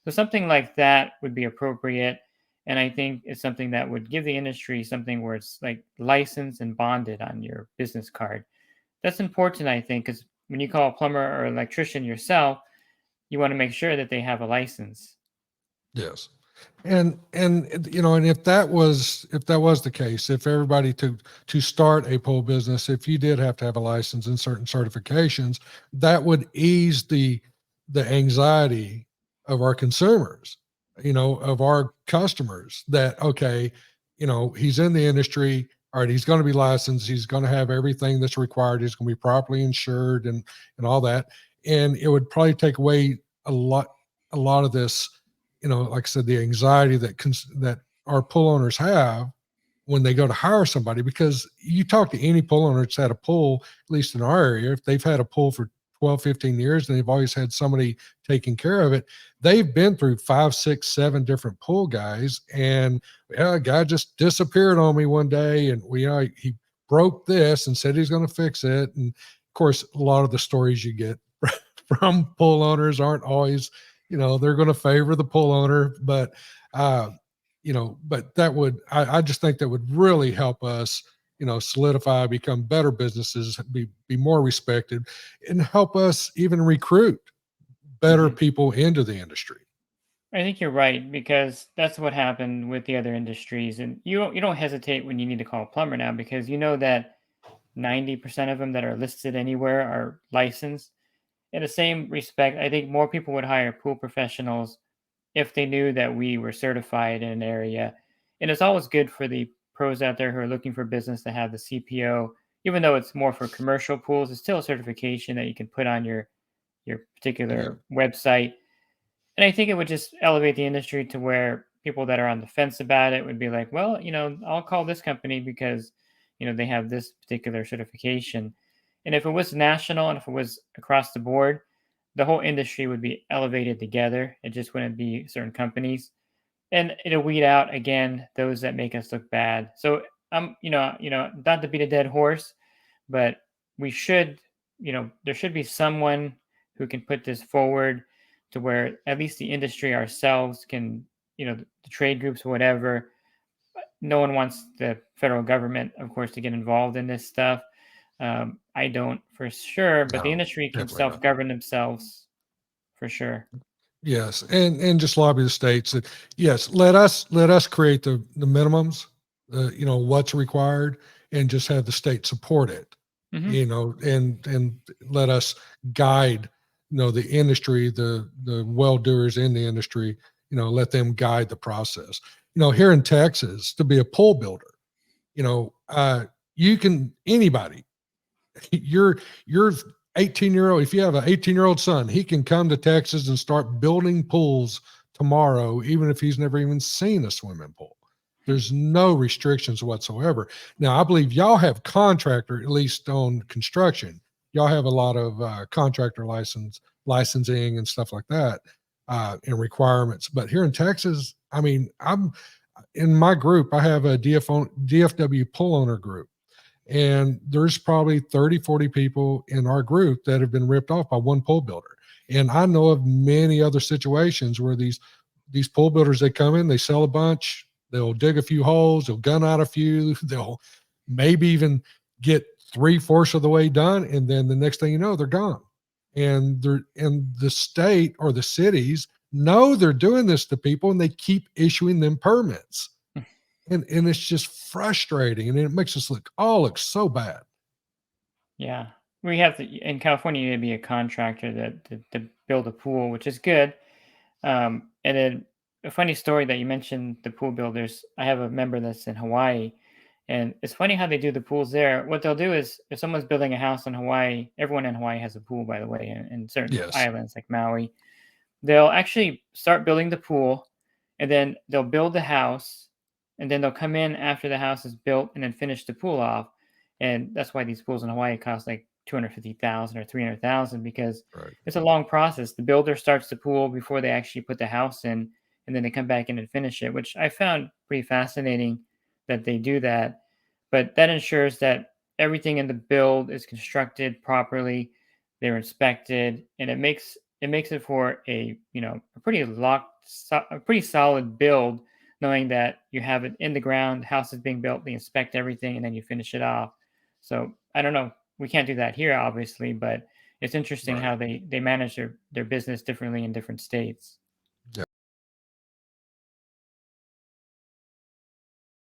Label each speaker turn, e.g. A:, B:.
A: So something like that would be appropriate. And I think it's something that would give the industry something where it's like licensed and bonded on your business card. That's important, I think, because when you call a plumber or electrician yourself, you want to make sure that they have a license.
B: Yes. And and if that was the case, if everybody to start a pole business, if you did have to have a license and certain certifications, that would ease the anxiety of our consumers, of our customers, that okay, he's in the industry, all right, he's going to be licensed, he's going to have everything that's required, he's going to be properly insured and all that. And it would probably take away a lot of this, like I said, the anxiety that our pool owners have when they go to hire somebody. Because you talk to any pool owner that's had a pool, at least in our area, if they've had a pool for 12, 15 years and they've always had somebody taking care of it, they've been through 5, 6, 7 different pool guys. And a guy just disappeared on me one day, and he broke this and said he's going to fix it. And of course, a lot of the stories you get from pool owners aren't always, they're going to favor the pool owner. But uh but that would, I just think that would really help us, solidify, become better businesses, be more respected, and help us even recruit better
A: Mhm.
B: people into the industry.
A: I think you're right because that's what happened with the other industries, and you don't hesitate when you need to call a plumber now because you know that 90% of them that are listed anywhere are licensed. In the same respect, I think more people would hire pool professionals if they knew that we were certified in an area. And it's always good for the pros out there who are looking for business to have the CPO, even though it's more for commercial pools. It's still a certification that you can put on your
B: Yeah.
A: particular website. And I think it would just elevate the industry to where people that are on the fence about it would be like, well, I'll call this company because, they have this particular certification. And if it was national and if it was across the board, the whole industry would be elevated together. It just wouldn't be certain companies. And it'll weed out again those that make us look bad. So not to beat a dead horse, but we should, there should be someone who can put this forward to where at least the industry ourselves can, the trade groups or whatever. No one wants the federal government, of course, to get involved in this stuff. I don't for sure, but the
B: No,
A: industry can
B: definitely
A: self
B: not.
A: govern themselves for sure.
B: Yes, and just lobby the states that yes, let us create the minimums, what's required, and just have the state support it,
A: Hmm.
B: and let us guide, the industry, the well doers in the industry, let them guide the process. Here in Texas, to be a pole builder, you know, uh, you can anybody your 18-year-old, if you have an 18-year-old son, he can come to Texas and start building pools tomorrow, even if he's never even seen a swimming pool. There's no restrictions whatsoever. Now, I believe y'all have contractor, at least on construction. Y'all have a lot of contractor licensing and stuff like that, and requirements. But here in Texas, I mean, I'm in my group. I have a DFW pool owner group, and there's probably 30, 40 people in our group that have been ripped off by one pole builder. And I know of many other situations where these pole builders, they come in, they sell a bunch, they'll dig a few holes, they'll gun out a few, they'll maybe even get 3/4 of the way done, and then the next thing you know, they're gone. And the state or the cities know they're doing this to people, and they keep issuing them permits, and it's just frustrating, and it makes us look so bad.
A: Yeah, we have to in California. You need to be a contractor to build a pool, which is good. And then a funny story that you mentioned the pool builders. I have a member that's in Hawaii, and it's funny how they do the pools there. What they'll do is if someone's building a house in Hawaii, everyone in Hawaii has a pool, by the way, in certain
B: Yes.
A: islands like Maui. They'll actually start building the pool, and then they'll build the house, and then they'll come in after the house is built and then finish the pool off. And that's why these pools in Hawaii cost like 250,000 or 300,000 because
B: Right.
A: it's a long process. The builder starts the pool before they actually put the house in, and then they come back in and finish it, which I found pretty fascinating that they do that. But that ensures that everything in the build is constructed properly, they're inspected, and it makes it for a a pretty locked a pretty solid build, knowing that you have it in the ground, the house is being built, they inspect everything, and then you finish it off. So I don't know. We can't do that here, obviously, but it's interesting
B: Right.
A: how they manage their business differently in different states.